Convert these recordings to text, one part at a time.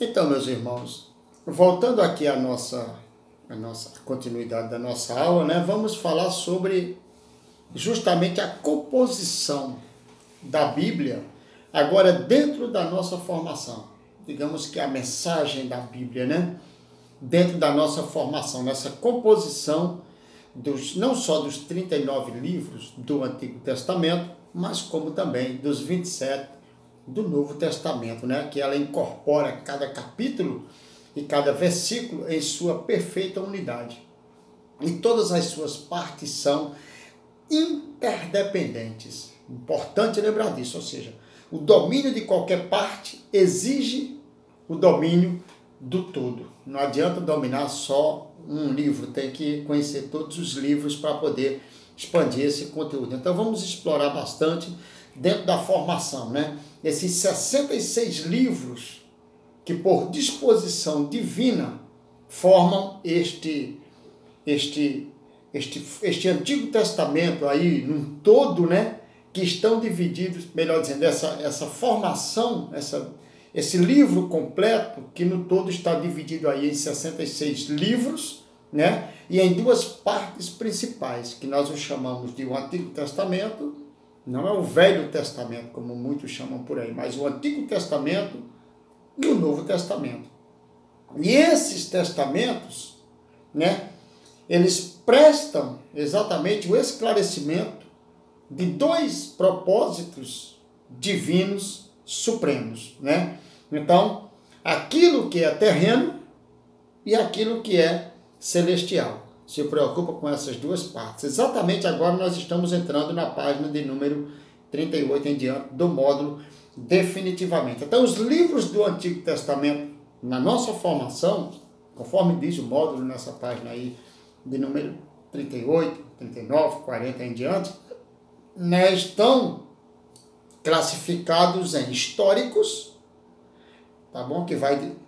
Então, meus irmãos, voltando aqui à nossa continuidade da nossa aula, né, vamos falar sobre justamente a composição da Bíblia, agora dentro da nossa formação. Digamos que a mensagem da Bíblia, né, dentro da nossa formação, nessa composição não só dos 39 livros do Antigo Testamento, mas como também dos 27 do Novo Testamento, né? Que ela incorpora cada capítulo e cada versículo em sua perfeita unidade. E todas as suas partes são interdependentes. Importante lembrar disso, ou seja, o domínio de qualquer parte exige o domínio do todo. Não adianta dominar só um livro, tem que conhecer todos os livros para poder expandir esse conteúdo. Então vamos explorar bastante dentro da formação, né? Esses 66 livros que por disposição divina formam este Antigo Testamento aí num todo, né? Que estão divididos, melhor dizendo, essa formação, esse livro completo, que no todo está dividido aí em 66 livros, né? E em duas partes principais, que nós o chamamos de o Antigo Testamento. Não é o Velho Testamento, como muitos chamam por aí, mas o Antigo Testamento e o Novo Testamento. E esses testamentos, né, eles prestam exatamente o esclarecimento de dois propósitos divinos supremos, né? Então, aquilo que é terreno e aquilo que é celestial. Se preocupa com essas duas partes. Exatamente agora nós estamos entrando na página de número 38 em diante do módulo definitivamente. Então, os livros do Antigo Testamento, na nossa formação, conforme diz o módulo nessa página aí de número 38, 39, 40 em diante, né, estão classificados em históricos, tá bom?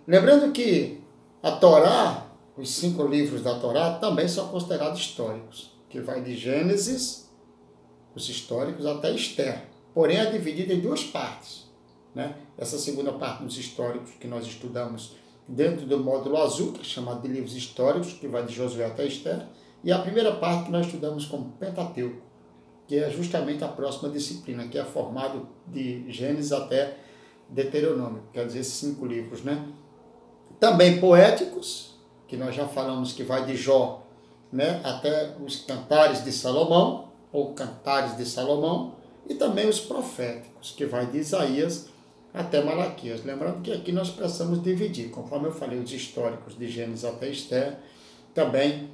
Lembrando que a Torá, os 5 livros da Torá também são considerados históricos, que vai de Gênesis, os históricos, até Esther. Porém, é dividido em duas partes, né? Essa segunda parte dos históricos que nós estudamos dentro do módulo azul, que é chamado de livros históricos, que vai de Josué até Esther, e a primeira parte que nós estudamos como Pentateuco, que é justamente a próxima disciplina, que é formado de Gênesis até Deuteronômio, quer dizer, 5 livros, né? Também poéticos, que nós já falamos que vai de Jó, né, até os Cantares de Salomão, ou Cantares de Salomão, e também os proféticos, que vai de Isaías até Malaquias. Lembrando que aqui nós precisamos dividir, conforme eu falei, os históricos de Gênesis até Esther, também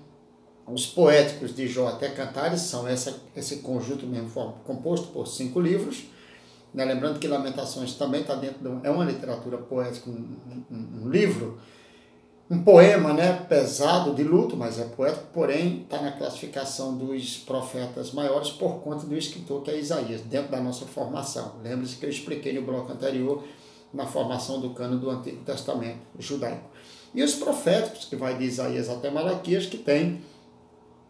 os poéticos de Jó até Cantares, são esse conjunto mesmo composto por 5 livros, né? Lembrando que Lamentações também está dentro é uma literatura poética, um livro, um poema, né, pesado, de luto, mas é poético, porém está na classificação dos profetas maiores por conta do escritor que é Isaías, dentro da nossa formação. Lembre-se que eu expliquei no bloco anterior, na formação do cânon do Antigo Testamento judaico. E os proféticos, que vai de Isaías até Malaquias, que tem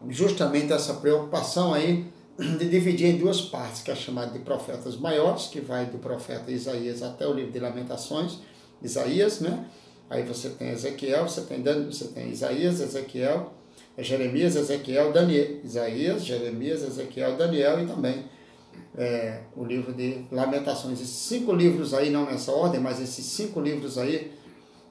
justamente essa preocupação aí de dividir em duas partes, que é chamado de profetas maiores, que vai do profeta Isaías até o livro de Lamentações, Isaías, né? Aí você tem Ezequiel, você tem Isaías, Ezequiel, Jeremias, Ezequiel, Daniel. Isaías, Jeremias, Ezequiel, Daniel e também o livro de Lamentações. Esses 5 livros aí, não nessa ordem, mas esses 5 livros aí,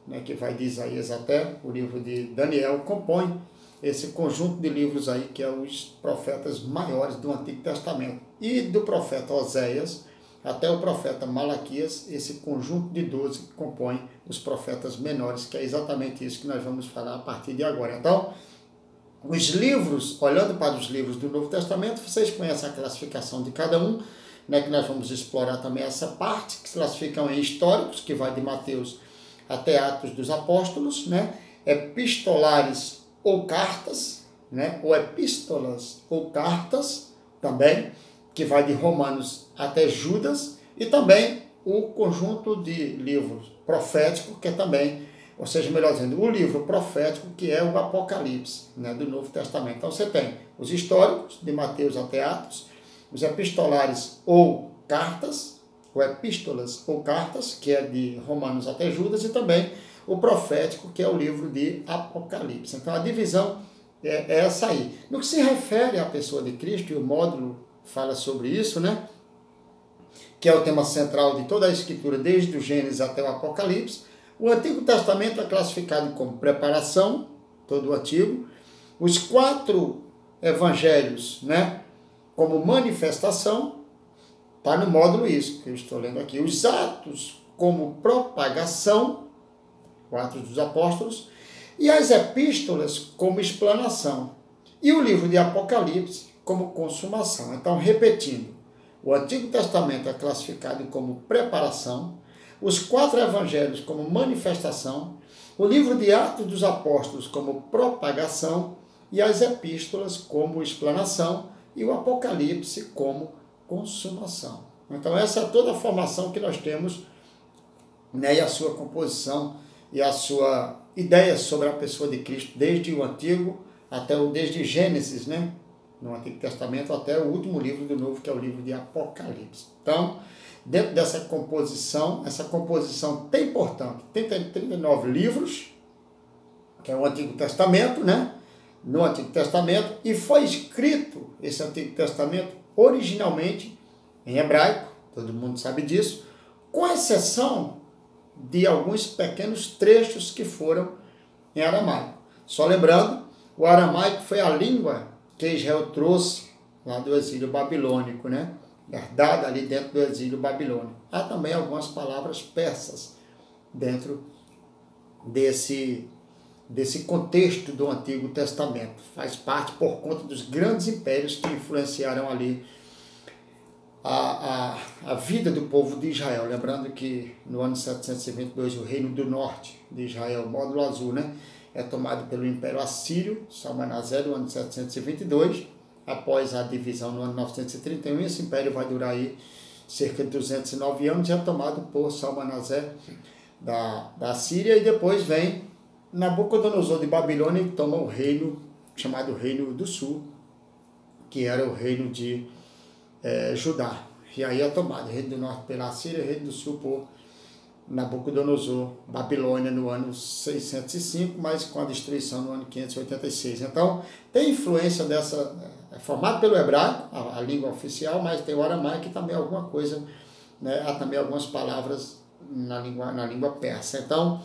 né, que vai de Isaías até o livro de Daniel, compõem esse conjunto de livros aí que é os profetas maiores do Antigo Testamento. E do profeta Oséias até o profeta Malaquias, esse conjunto de 12 que compõe os profetas menores, que é exatamente isso que nós vamos falar a partir de agora. Então, os livros, olhando para os livros do Novo Testamento, vocês conhecem a classificação de cada um, né, que nós vamos explorar também essa parte, que se classificam em históricos, que vai de Mateus até Atos dos Apóstolos, né, epistolares ou cartas, né, ou epístolas ou cartas também, que vai de Romanos até Judas, e também o conjunto de livros proféticos, que é também, ou seja, melhor dizendo, o livro profético, que é o Apocalipse, né, do Novo Testamento. Então você tem os históricos, de Mateus até Atos, os epistolares ou cartas, ou epístolas ou cartas, que é de Romanos até Judas, e também o profético, que é o livro de Apocalipse. Então a divisão é essa aí. No que se refere à pessoa de Cristo, e o módulo fala sobre isso, né? Que é o tema central de toda a Escritura, desde o Gênesis até o Apocalipse. O Antigo Testamento é classificado como preparação, todo o Antigo. Os 4 evangelhos, né, como manifestação, está no módulo isso, que eu estou lendo aqui. Os Atos como propagação, 4 dos Apóstolos, e as epístolas como explanação. E o livro de Apocalipse como consumação. Então, repetindo, o Antigo Testamento é classificado como preparação, os 4 evangelhos como manifestação, o livro de Atos dos Apóstolos como propagação e as epístolas como explanação e o Apocalipse como consumação. Então essa é toda a formação que nós temos, né, e a sua composição e a sua ideia sobre a pessoa de Cristo, desde o Antigo desde Gênesis, né, no Antigo Testamento, até o último livro do Novo, que é o livro de Apocalipse. Então, dentro dessa composição, essa composição tem, portanto, 39 livros, que é o Antigo Testamento, né? No Antigo Testamento, e foi escrito esse Antigo Testamento originalmente em hebraico, todo mundo sabe disso, com exceção de alguns pequenos trechos que foram em aramaico. Só lembrando, o aramaico foi a língua que Israel trouxe lá do exílio babilônico, né? Herdada ali dentro do exílio babilônico. Há também algumas palavras persas dentro desse contexto do Antigo Testamento. Faz parte por conta dos grandes impérios que influenciaram ali a vida do povo de Israel. Lembrando que no ano 722 o reino do norte de Israel, módulo azul, né, é tomado pelo Império Assírio, Salmanasé, no ano 722. Após a divisão no ano 931, esse império vai durar aí cerca de 209 anos, e é tomado por Salmanasé da Síria, e depois vem Nabucodonosor de Babilônia e toma o reino chamado Reino do Sul, que era o reino de Judá. E aí é tomado o reino do norte pela Síria, o reino do sul por Nabucodonosor, Babilônia, no ano 605, mas com a destruição no ano 586. Então, tem influência dessa, é formado pelo hebraico, a língua oficial, mas tem o aramaico e também alguma coisa, né, há também algumas palavras na língua persa. Então,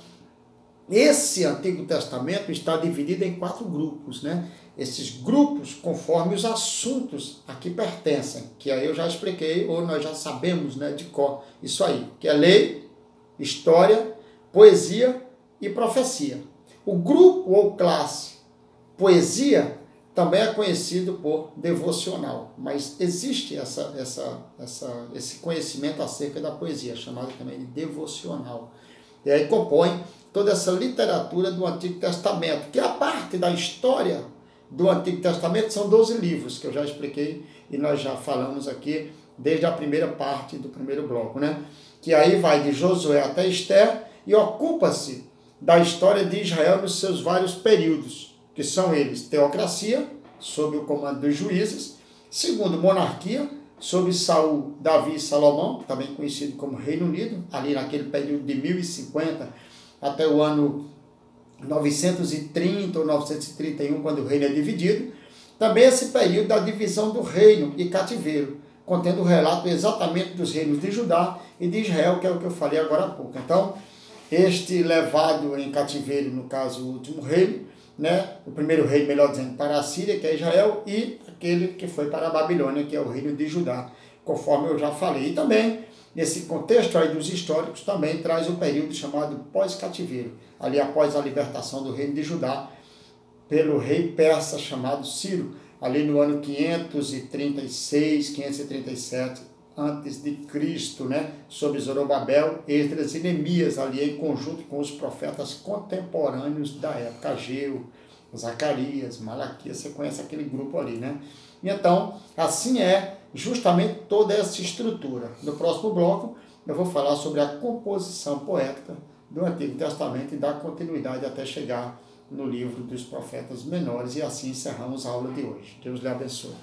esse Antigo Testamento está dividido em 4 grupos, né? Esses grupos conforme os assuntos a que pertencem, que aí eu já expliquei, ou nós já sabemos, né, de cor, isso aí, que é lei, história, poesia e profecia. O grupo ou classe poesia também é conhecido por devocional, mas existe esse conhecimento acerca da poesia, chamado também de devocional. E aí compõe toda essa literatura do Antigo Testamento, que a parte da história do Antigo Testamento são 12 livros, que eu já expliquei e nós já falamos aqui desde a primeira parte do primeiro bloco, né? Que aí vai de Josué até Esther e ocupa-se da história de Israel nos seus vários períodos, que são eles: teocracia, sob o comando dos juízes; segundo, monarquia, sob Saul, Davi e Salomão, também conhecido como Reino Unido, ali naquele período de 1050 até o ano 930 ou 931, quando o reino é dividido. Também esse período da divisão do reino e cativeiro, contendo o relato exatamente dos reinos de Judá e de Israel, que é o que eu falei agora há pouco. Então, este levado em cativeiro, no caso, o último reino, né? O primeiro reino, melhor dizendo, para a Síria, que é Israel, e aquele que foi para a Babilônia, que é o reino de Judá, conforme eu já falei. E também, nesse contexto aí dos históricos, também traz o período chamado pós-cativeiro, ali após a libertação do reino de Judá pelo rei persa chamado Ciro, ali no ano 536, 537 antes de Cristo, né, sob Zorobabel, Esdras e Neemias, ali em conjunto com os profetas contemporâneos da época, Ageu, Zacarias, Malaquias, você conhece aquele grupo ali, né? E então, assim é justamente toda essa estrutura. No próximo bloco, eu vou falar sobre a composição poética do Antigo Testamento e dar continuidade até chegar no livro dos profetas menores, e assim encerramos a aula de hoje. Deus lhe abençoe.